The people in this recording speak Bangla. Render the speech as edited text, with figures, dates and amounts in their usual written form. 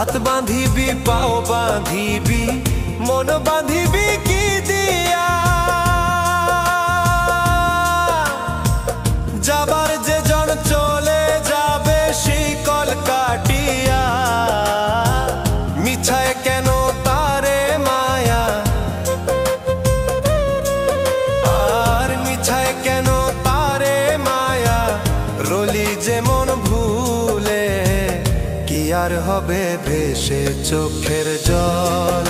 হাত বাঁধিবি পাও বাঁধিবি মন বাঁধিবি কি দিয়া যাবার যে জন চলে যাবে শিকল কাটিয়া মিছায় কেন তারে মায়া আর মিছায় কেন তারে মায়া রলি যে মন ভুলে কি আর হবে ভেসে চোখের জল